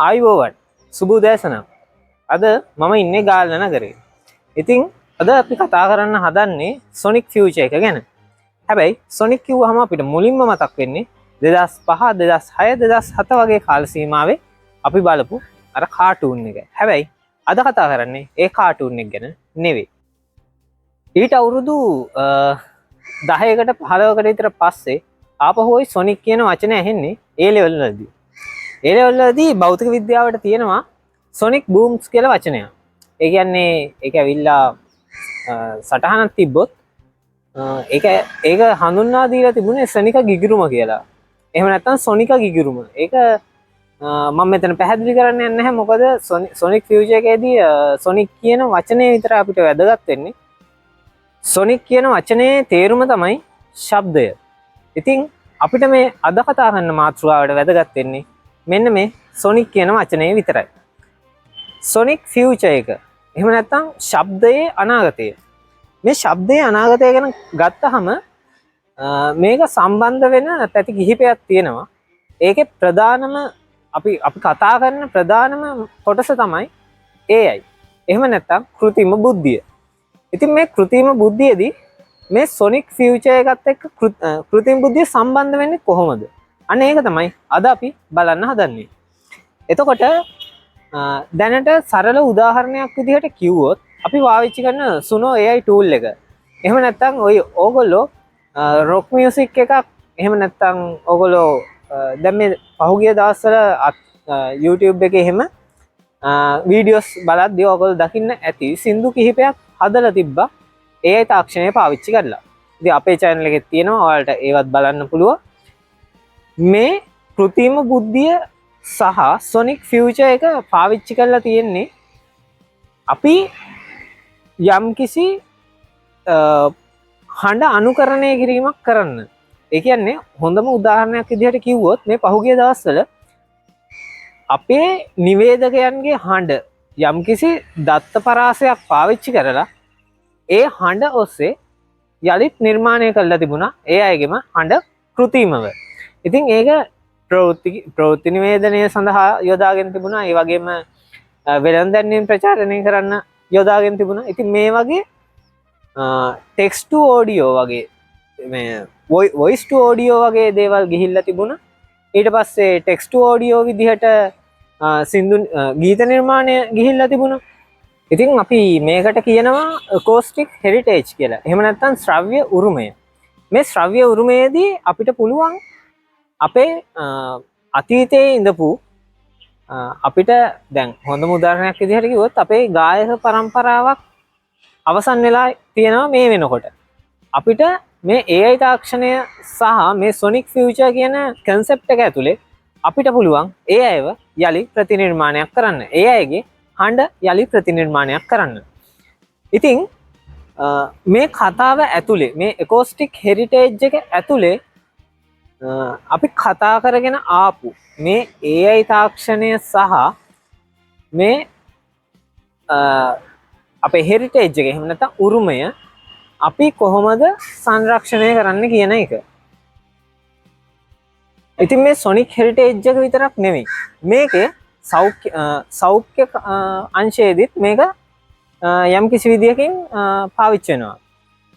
ආයුබෝවන් සුබ උදෑසනක්. අද මම ඉන්නේ ගාල්ල නගරේ. ඉතින් අද අපි කතා කරන්න හදන්නේ සොනික් ෆියුචර් එක ගැන. හැබැයි සොනික් කිව්වහම අපිට මුලින්ම මතක් වෙන්නේ 2005 2006 2007 වගේ කාල සීමාවේ අපි බලපු අර කාටූන් එක. හැබැයි අද කතා කරන්නේ ඒ කාටූන් එක ගැන නෙවෙයි. ඊට අවුරුදු 10කට 15කට විතර පස්සේ ආපහුයි සොනික් කියන වචනේ ඇහෙන්නේ ඒ ලෙවල් වලදී. ඒ ලෙවල් වලදී භෞතික විද්‍යාවට තියෙනවා සොනික් බූම්ස් කියලා වචනයක්. ඒ කියන්නේ ඒක ඇවිල්ලා සටහනක් තිබ්බොත් ඒක හඳුන්වා දීලා තිබුණේ සොනික ගිගිරුම කියලා. එහෙම නැත්නම් සොනික ගිගිරුම. ඒක මම මෙතන පැහැදිලි කරන්න යන්නේ නැහැ. මොකද සොනික් ෆියුචර් එකේදී සොනික් කියන වචනේ විතර අපිට වැදගත් වෙන්නේ. සොනික් කියන වචනේ තේරුම තමයි ශබ්දය. ඉතින් අපිට මේ අද කතා කරන මාතෘකාවට වැදගත් වෙන්නේ මෙන්න මේ සොනික් කියන වචනේ විතරයි. සොනික් ෆියුචර් එක. එහෙම නැත්නම් ශබ්දයේ අනාගතය. මේ ශබ්දයේ අනාගතය ගැන ගත්තහම මේක සම්බන්ධ වෙන පැති කිහිපයක් තියෙනවා. ඒකේ ප්‍රධානම අපි කතා කරන ප්‍රධානම කොටස තමයි AI. එහෙම නැත්නම් කෘත්‍රිම බුද්ධිය. ඉතින් මේ කෘත්‍රිම බුද්ධියේදී මේ සොනික් ෆියුචර් එකත් එක්ක කෘත්‍රිම බුද්ධිය සම්බන්ධ වෙන්නේ කොහොමද? අන්න ඒක තමයි අද අපි බලන්න හදන්නේ. එතකොට දැනට සරල උදාහරණයක් විදිහට කිව්වොත් අපි පාවිච්චි කරන සුනෝ AI tool එක. එහෙම නැත්නම් ඔය ඕගොල්ලෝ රොක් මියුසික් එකක් එහෙම නැත්නම් ඕගොල්ලෝ දැන් මේ පහුගිය දවස්වල YouTube එකේ එහෙම වීඩියෝස් බලද්දී ඕගොල්ලෝ දකින්න ඇති සින්දු කිහිපයක් හදලා තිබ්බා AI තාක්ෂණය පාවිච්චි කරලා. ඉතින් අපේ channel එකේ තියෙනවා ඔයාලට ඒවත් බලන්න පුළුවන්. මේ කෘත්‍රිම බුද්ධිය සහ සොනික් ෆියුචර් එක පාවිච්චි කරලා තියෙන්නේ අපි යම්කිසි හඬ අනුකරණය කිරීමක් කරන්න. ඒ කියන්නේ හොඳම උදාහරණයක් විදිහට කිව්වොත් මේ පහුගිය දවස්වල අපේ නිවේදකයන්ගේ හඬ යම්කිසි දත්ත පරාසයක් පාවිච්චි කරලා ඒ හඬ ඔස්සේ යලිත් නිර්මාණය කරලා තිබුණා ඒ අයගේම හඬ කෘත්‍රිමව. ඉතින් ඒක ප්‍රවෘත්ති නිවේදනය සඳහා යොදාගෙන තිබුණා. ඒ වගේම වෙළඳ දැන්වීම් ප්‍රචාරණය කරන්න යොදාගෙන තිබුණා. ඉතින් මේ වගේ ටෙක්ස්ට් ටු ඔඩියෝ වගේ මේ වොයිස් ටු ඔඩියෝ වගේ දේවල් ගිහිල්ලා තිබුණා. ඊට පස්සේ ටෙක්ස්ට් ටු ඔඩියෝ විදිහට සින්දු ගීත නිර්මාණය ගිහිල්ලා තිබුණා. ඉතින් අපි මේකට කියනවා acoustic heritage කියලා. එහෙම නැත්නම් ශ්‍රව්‍ය උරුමය. මේ ශ්‍රව්‍ය උරුමයේදී අපිට පුළුවන් අපේ අතීතයේ ඉඳපු අපිට දැන් හොඳම උදාහරණයක් විදිහට කිව්වොත් අපේ ගායක පරම්පරාවක් අවසන් වෙලා තියෙනවා මේ වෙනකොට. අපිට මේ AI තාක්ෂණය සහ මේ සොනික් ෆියුචර් කියන concept එක ඇතුලේ අපිට පුළුවන් ඒ අයව යලි ප්‍රතිනිර්මාණයක් කරන්න. ඒ අයගේ හඬ යලි ප්‍රතිනිර්මාණයක් කරන්න. ඉතින් මේ කතාව ඇතුලේ මේ acoustic heritage එක ඇතුලේ අපි කතා කරගෙන ආපු මේ AI තාක්ෂණය සහ මේ අපේ හෙරිටේජ් එක එහෙම නැත්නම් උරුමය අපි කොහොමද සංරක්ෂණය කරන්න කියන එක. ඉතින් මේ සොනික් හෙරිටේජ් එක විතරක් නෙමෙයි. මේකේ සෞඛ්‍ය අංශයේදීත් මේක යම් කිසි විදියකින් පාවිච්චි වෙනවා.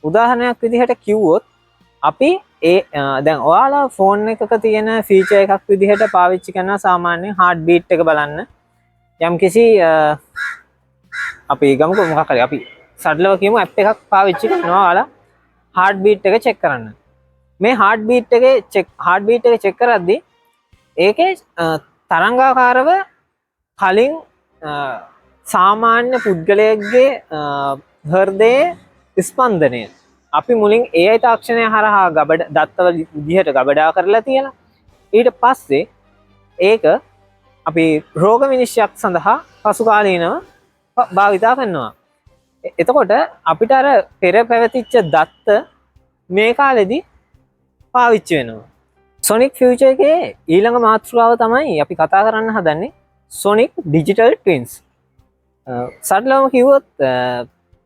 උදාහරණයක් විදිහට කිව්වොත් අපි දැන් ඔයාලා ෆෝන් එකක තියෙන ෆීචර් එකක් විදිහට පාවිච්චි කරන සාමාන්‍ය හાર્ට් බීට් එක බලන්න. යම්කිසි අපි ගමුකෝ මොකක් හරි අපි සඩලව කියමු ඇප් එකක් පාවිච්චි කරනවා ඔයාලා හાર્ට් බීට් එක චෙක් කරන්න. මේ හાર્ට් බීට් එක චෙක් කරද්දී ඒකේ තරංගාකාරව කලින් සාමාන්‍ය පුද්ගලයෙක්ගේ හෘදයේ ස්පන්දනය අපි මුලින් AI තාක්ෂණය හරහා දත්තවල විදිහට ගබඩා කරලා තියලා ඊට පස්සේ ඒක අපි රෝග විනිශ්චයක් සඳහා පසුකාලීනව භාවිතා කරනවා. එතකොට අපිට අර පෙර පැවතිච්ච දත්ත මේ කාලෙදී පාවිච්චි වෙනවා. සොනික් ෆියුචර් එකේ ඊළඟ මාතෘකාව තමයි අපි කතා කරන්න හදන්නේ සොනික් ඩිජිටල් ට්වින්ස්. සරලවම කිව්වොත්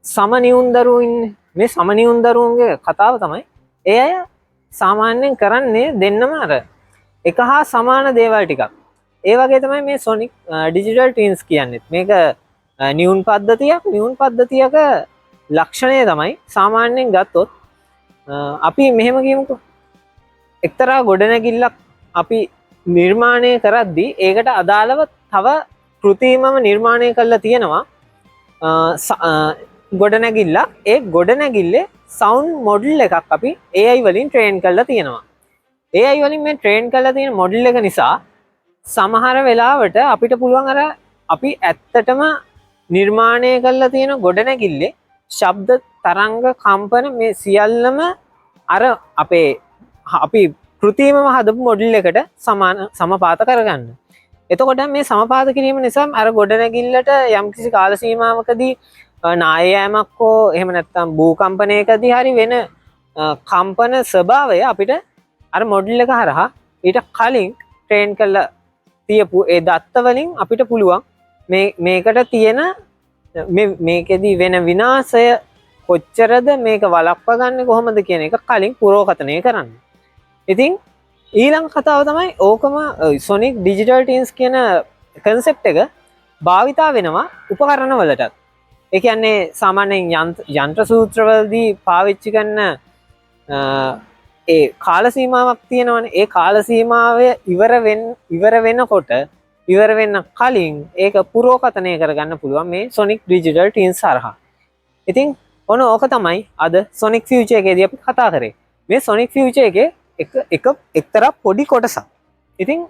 සමනියුන් දරුවෝ ඉන්නේ. මේ සමනියුන් දරුවන්ගේ කතාව තමයි ඒ අය සාමාන්‍යයෙන් කරන්නේ දෙන්නම අර එක හා සමාන දේවල් ටිකක් ඒ වගේ තමයි මේ සොනික් ඩිජිටල් ට්වින්ස් කියන්නෙත්. මේක නියුන් පද්ධතියක්. නියුන් පද්ධතියක ලක්ෂණය තමයි සාමාන්‍යයෙන් ගත්තොත් අපි මෙහෙම කියමුකෝ. එක්තරා ගොඩනැගිල්ලක් අපි නිර්මාණය කරද්දී ඒකට අදාළව තව කෘතිමම නිර්මාණය කරලා තියෙනවා ගොඩනැගිල්ලක්. ඒ ගොඩනැගිල්ලේ සවුන්ඩ් මොඩල් එකක් අපි AI වලින් ට්‍රේන් කරලා තියෙනවා. AI වලින් මේ ට්‍රේන් කරලා තියෙන මොඩල් එක නිසා සමහර වෙලාවට අපිට පුළුවන් අර අපි ඇත්තටම නිර්මාණය කරලා තියෙන ගොඩනැගිල්ලේ ශබ්ද තරංග කම්පන මේ සියල්ලම අර අපේ අපි කෘතිමව හදපු මොඩල් එකට සමපාත කරගන්න. එතකොට මේ සමපාත කිරීම නිසා අර ගොඩනැගිල්ලට යම්කිසි කාල සීමාවකදී නායෑමක් හෝ එහෙම නැත්නම් භූකම්පනයකදී හරි වෙන කම්පන ස්වභාවය අපිට අර මොඩල් එක හරහා ඊට කලින් ට්‍රේන් කරලා තියපු ඒ දත්ත වලින් අපිට පුළුවන් මේකට තියෙන මේකෙදී වෙන විනාශය කොච්චරද මේක වළක්වා ගන්න කොහොමද කියන එක කලින් පුරෝකථනය කරන්න. ඉතින් ඊළඟ කතාව තමයි ඕකම සොනික් ඩිජිටල් ට්වින්ස් කියන කන්සෙප්ට් එක භාවිතා වෙනවා උපකරණ වලටත්. ඒ කියන්නේ සාමාන්‍යයෙන් යන්ත්‍ර සූත්‍රවලදී පාවිච්චි කරන ඒ කාල සීමාවක් තියෙනවනේ. ඒ කාල සීමාව ඉවර වෙනකොට ඉවර වෙන්න කලින් ඒක පුරෝකථනය කරගන්න පුළුවන් මේ සොනික් ඩිජිටල් ට්වින්ස් හරහා. ඉතින් ඔන්න ඕක තමයි අද සොනික් ෆියුචර් එකේදී අපි කතා කරේ. මේ සොනික් ෆියුචර් එකේ එක එක්තරා පොඩි කොටසක්. ඉතින්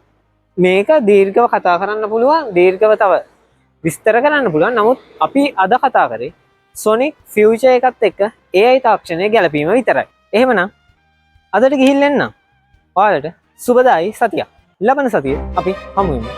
මේක දීර්ඝව කතා කරන්න පුළුවන්, දීර්ඝව තව විස්තර කරන්න පුළුවන්. නමුත් අපි අද කතා කරේ සොනික් ෆියුචර් එකත් එක්ක AI තාක්ෂණය ගැලපීම විතරයි. එහෙමනම් අදට ගිහින් එන්න. ඔයාලට සුබදායි සතියක්. ලබන සතියේ අපි හමු වෙමු.